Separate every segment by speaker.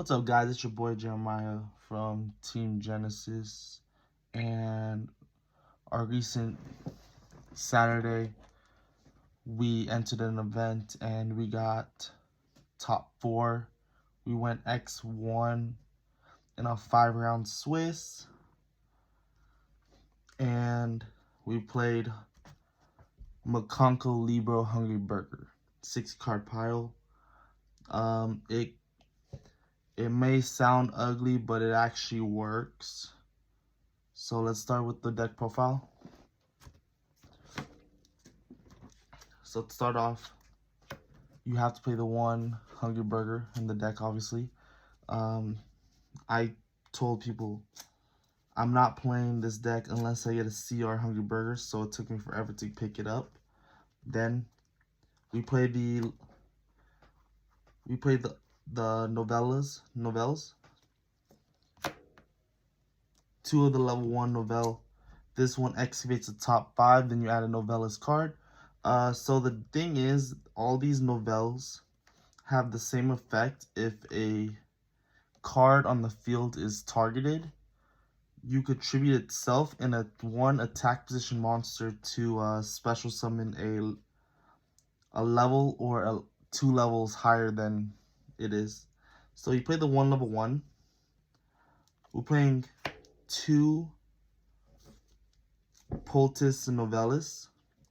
Speaker 1: What's up, guys? It's your boy Jeremiah from Team Genesis, and our recent Saturday we entered an event and we got top 4. We went X1 in a 5-round Swiss, and we played mikanko Libro Hungry Burger 6-card pile. It may sound ugly, but it actually works. So let's start with the deck profile. So to start off, you have to play the one Hungry Burger in the deck, obviously. I told people I'm not playing this deck unless I get a CR Hungry Burger, so it took me forever to pick it up. Then we played the novels. 2 of the level 1 novelle. This one excavates the top 5, then you add a novellas card. So the thing is, all these novels have the same effect. If a card on the field is targeted, you could tribute itself in a 1 attack position monster to special summon a level or 2 levels higher than it is. So you play the 1 level 1. We're playing 2 Poultice and Novellis,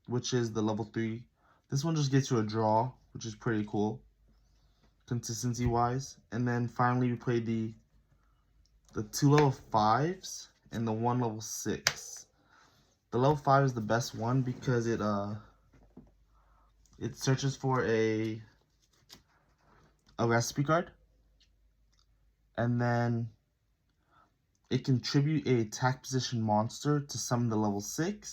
Speaker 1: which is the level 3. This one just gets you a draw, which is pretty cool, consistency wise. And then finally we play the 2 level 5s and the 1 level 6. The level 5 is the best one because it searches for a recipe card, and then it can tribute a attack position monster to summon the level 6.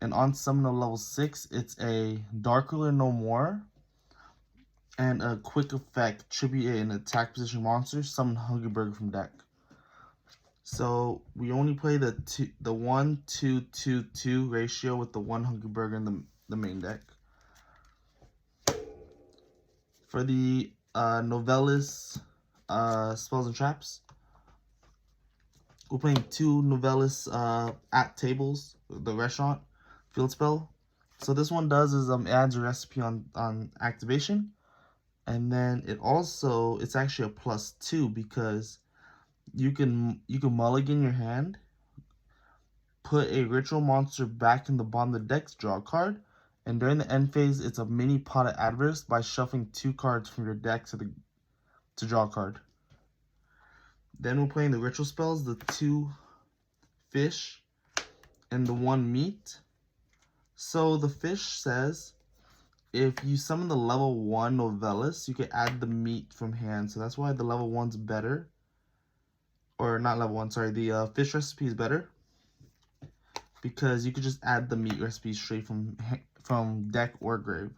Speaker 1: And on summon of level 6, it's a Dark Ruler No More and a quick effect, tribute an attack position monster, summon Hungry Burger from deck. So we only play the 1-2-2-2 ratio with the 1 Hungry Burger in the main deck. For the Novellas Spells and Traps, we're playing 2 Novellas at tables, the restaurant field spell. So this one does is adds a recipe on activation, and then it's actually a +2 because you can mulligan your hand, put a ritual monster back in the bottom of the deck, draw a card, and during the end phase it's a mini pot of adverse by shuffling 2 cards from your deck to draw a card. Then we're playing the ritual spells, the 2 fish and the 1 meat. So the fish says if you summon the level 1 Novellas, you can add the meat from hand. So that's why the level 1's better. Or not level 1, sorry. The fish recipe is better, because you could just add the meat recipe straight from deck or grave.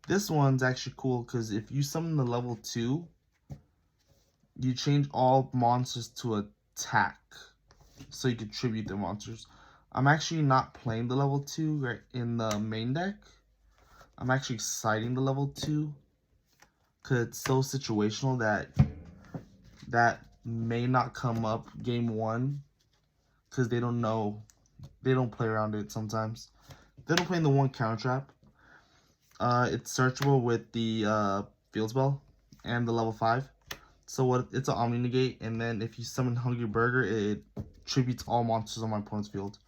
Speaker 1: This one's actually cool because if you summon the level 2, you change all monsters to attack, so you can tribute their monsters. I'm actually not playing the level 2 right in the main deck. I'm actually citing the level 2 because it's so situational that may not come up game 1 because they don't know. They don't play around it sometimes. Then I'm playing the 1 counter trap. It's searchable with the field spell and the level 5. So it's an Omni Negate, and then if you summon Hungry Burger, it tributes all monsters on my opponent's field.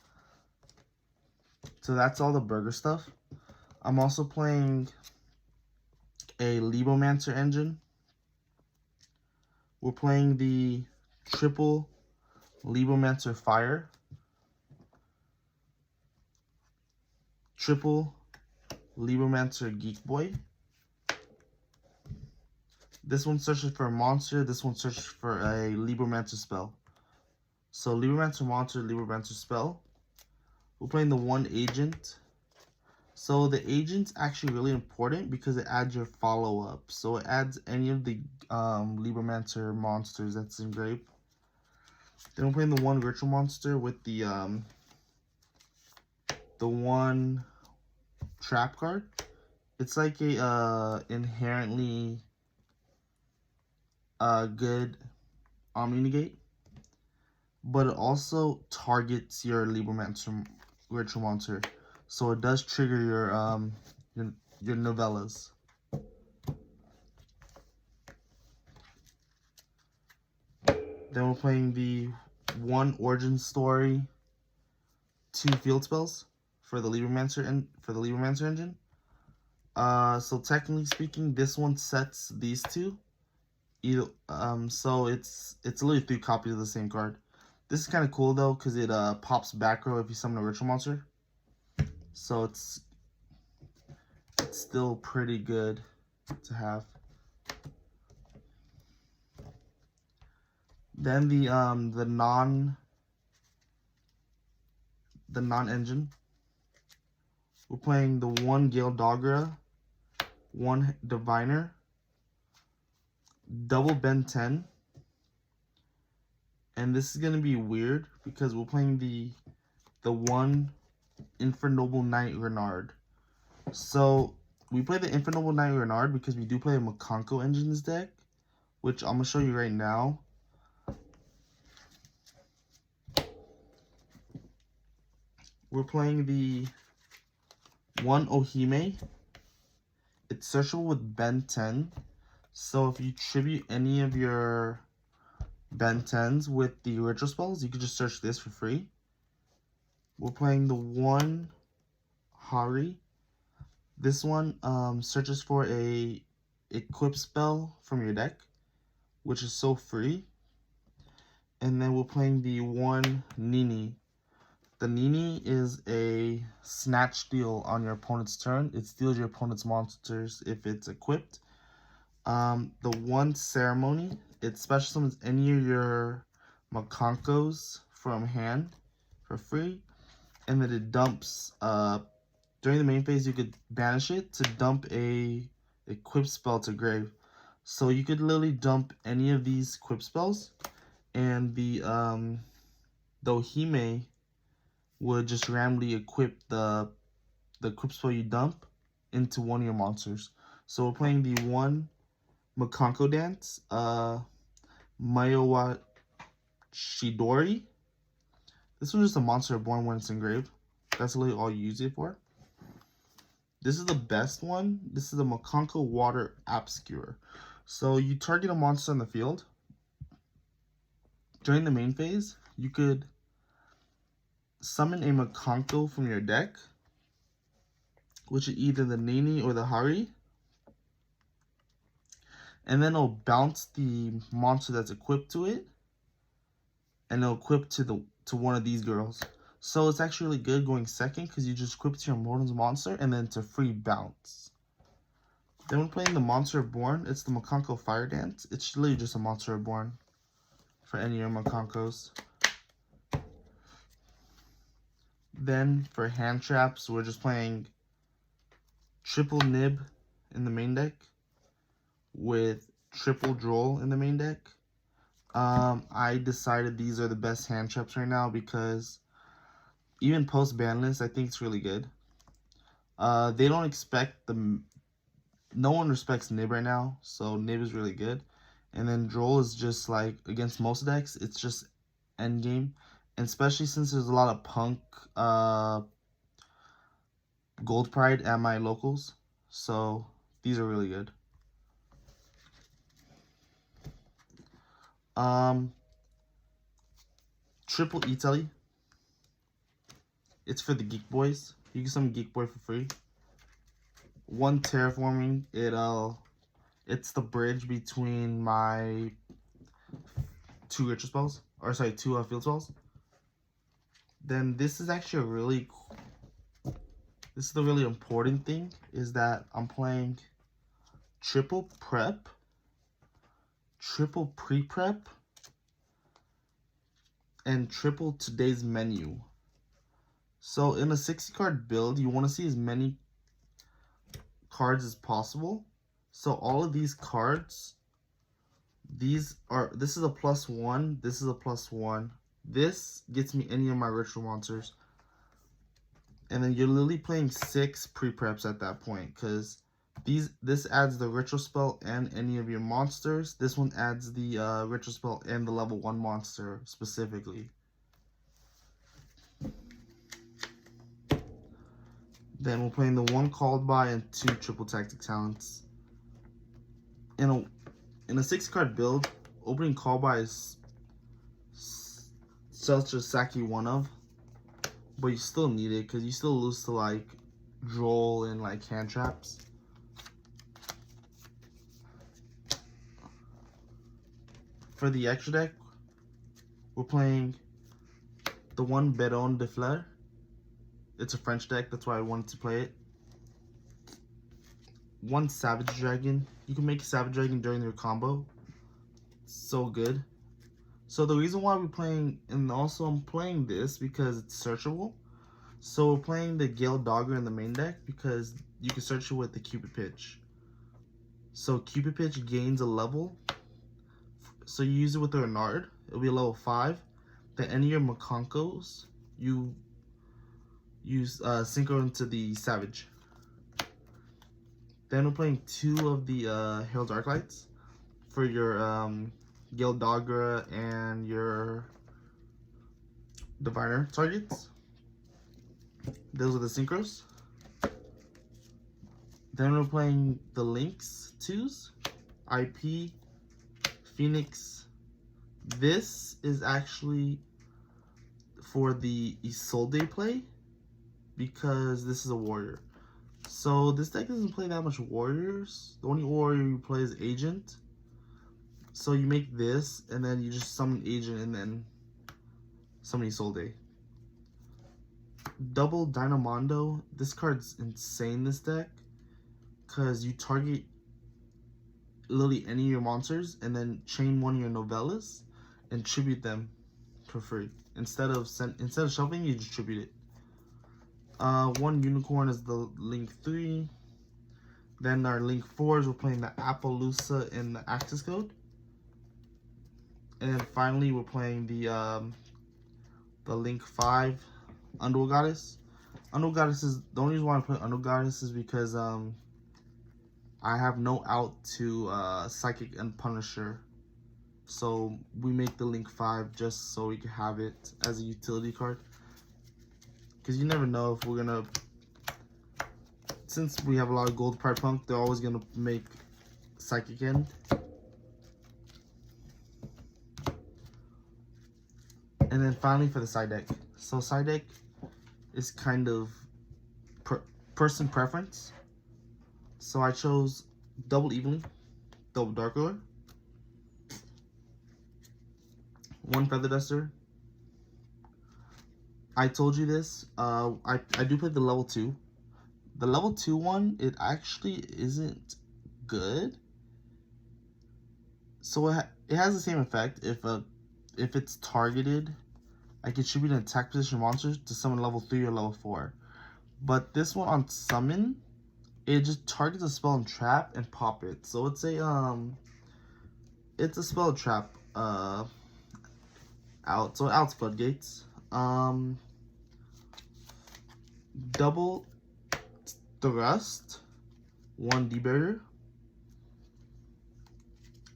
Speaker 1: So that's all the burger stuff. I'm also playing a Libromancer engine. We're playing the triple Libromancer Fire, triple Libromancer Geek Boy. This one searches for a monster, this one searches for a Libromancer spell. So Libromancer monster, Libromancer spell. We're playing the 1 agent. So the agent's actually really important because it adds your follow-up. So it adds any of the Libromancer monsters that's engraved. Then we're playing the 1 ritual monster with the 1 trap card. It's like a inherently good Omni negate, but it also targets your Libromancer ritual monster, so it does trigger your novellas. Then we're playing the 1 origin story, 2 field spells for the Libromancer engine. So technically speaking, this one sets these two. So it's literally 3 copies of the same card. This is kind of cool though, because it pops back row if you summon a ritual monster. So it's still pretty good to have. Then the non-engine. We're playing the 1 Gale Dogra, 1 Diviner, double Ben 10. And this is gonna be weird because we're playing the 1 Infernoble Knight Renard. So we play the Infernoble Knight Renard because we do play a mikanko engine in this deck, which I'm gonna show you right now. We're playing the 1 Ohime. It's searchable with Ben 10. So if you tribute any of your Ben 10s with the ritual spells, you can just search this for free. We're playing the 1 Hari. This one searches for a equip spell from your deck, which is so free. And then we're playing the 1 Nini. The Nini is a snatch steal on your opponent's turn. It steals your opponent's monsters if it's equipped. The 1 Ceremony, it special summons any of your mikankos from hand for free. And then it dumps, during the main phase, you could banish it to dump a equip spell to grave. So you could literally dump any of these equip spells, and the Ohime would just randomly equip the equip spell you dump into one of your monsters. So we're playing the 1 mikanko dance, Mayowa Shidori. This one's just a monster born when it's engraved. That's literally all you use it for. This is the best one. This is the mikanko Water Obscure. So you target a monster on the field. During the main phase, you could summon a mikanko from your deck, which is either the Nini or the Hari. And then it'll bounce the monster that's equipped to it, and it'll equip to one of these girls. So it's actually really good going second because you just equip to your opponent's monster and then to free bounce. Then we're playing the Monster Reborn. It's the mikanko Fire Dance. It's literally just a Monster Reborn for any of your mikankos. Then for hand traps, we're just playing triple Nib in the main deck with triple Droll in the main deck. I decided these are the best hand traps right now because even post ban list, I think it's really good. They don't expect no one respects Nib right now, so Nib is really good. And then Droll is just like, against most decks, it's just endgame. And especially since there's a lot of Punk Gold Pride at my locals. So these are really good. Triple Italy. It's for the Geek Boys. You can summon Geek Boy for free. 1 Terraforming. It's the bridge between my 2 ritual spells. Or sorry, 2 field spells. Then this is actually this is the really important thing, is that I'm playing triple prep, triple pre-prep, and triple today's menu. So in a 60-card build, you want to see as many cards as possible. So all of these cards, this is a +1, this is a +1. This gets me any of my ritual monsters. And then you're literally playing 6 pre-preps at that point, because This adds the ritual spell and any of your monsters. This one adds the ritual spell and the level 1 monster specifically. Then we're playing the 1 called by and 2 triple tactic talents. In a 6-card build, opening call by is such a sacky one of, but you still need it because you still lose to like Droll and like hand traps. For the extra deck, we're playing the 1 Baron de Fleur. It's a French deck, that's why I wanted to play it. 1 Savage Dragon. You can make a Savage Dragon during your combo. So good. So the reason why we're playing, and also I'm playing this because it's searchable. So we're playing the Gale Dogger in the main deck because you can search it with the Cupid Pitch. So Cupid Pitch gains a level. So you use it with the Renard. It'll be a level 5. Then any of your Mikankos, you use synchro into the Savage. Then we're playing 2 of the Herald Arclights for your Gale Dogger and your Diviner targets. Those are the synchros. Then we're playing the Lynx 2s, IP, Phoenix. This is actually for the Isolde play because this is a warrior. So this deck doesn't play that much warriors. The only warrior you play is Agent. So you make this and then you just summon Agent and then summon Isolde. Double Dynamondo. This card's insane, this deck, because you target literally any of your monsters and then chain 1 of your Novellas and tribute them for free. Instead of shuffling, you just tribute it. 1 Unicorn is the Link 3. Then our Link 4s, we're playing the Appaloosa and the Axis Code. And then finally, we're playing the Link 5 Underworld Goddess. Underworld Goddess is the only reason why I put Underworld Goddess is because I have no out to Psychic and Punisher. So we make the Link 5 just so we can have it as a utility card. Because you never know if we're gonna, since we have a lot of gold Pride Punk, they're always gonna make Psychic End. And then finally for the side deck. So side deck is kind of person preference. So I chose Double Evenly, Double Dark Ruler, 1 Feather Duster. I told you this. I do play the level 2. The level 2 one, it actually isn't good. So it has the same effect. If it's targeted, I can tribute an attack position monsters to summon level 3 or level 4. But this one on summon, it just targets a spell and trap and pop it. So it's a spell trap out. So it outs Floodgates. Double Thrust, 1 Debarrier.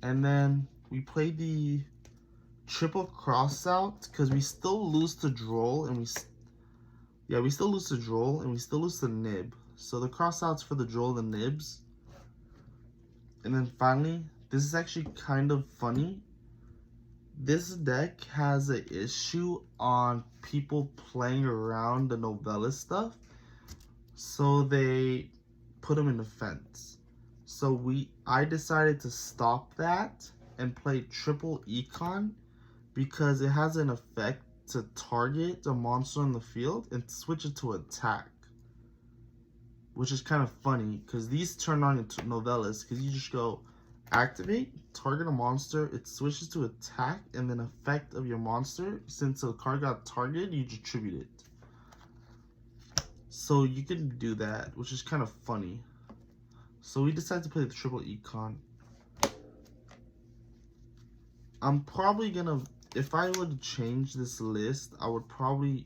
Speaker 1: And then we play the triple cross out because we still lose to Droll and we still lose to Droll and we still lose to Nib. So the cross outs for the Droll and the Nibs. And then finally, this is actually kind of funny. This deck has an issue on people playing around the Novella stuff. So they put them in defense. So I decided to stop that and play triple Econ because it has an effect to target a monster on the field and switch it to attack. Which is kind of funny because these turn on into Novellas because you just go activate, target a monster, it switches to attack, and then effect of your monster. Since the card got targeted, you just tribute it. So you can do that, which is kind of funny. So we decided to play the triple Econ. I'm probably gonna, if I were to change this list, I would probably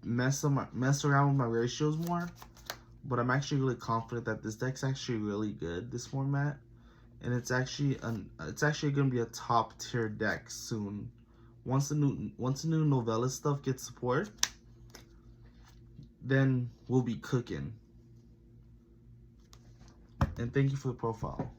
Speaker 1: mess around with my ratios more. But I'm actually really confident that this deck's actually really good, this format. And it's actually gonna be a top tier deck soon. Once the new novella stuff gets support, then we'll be cooking. And thank you for the profile.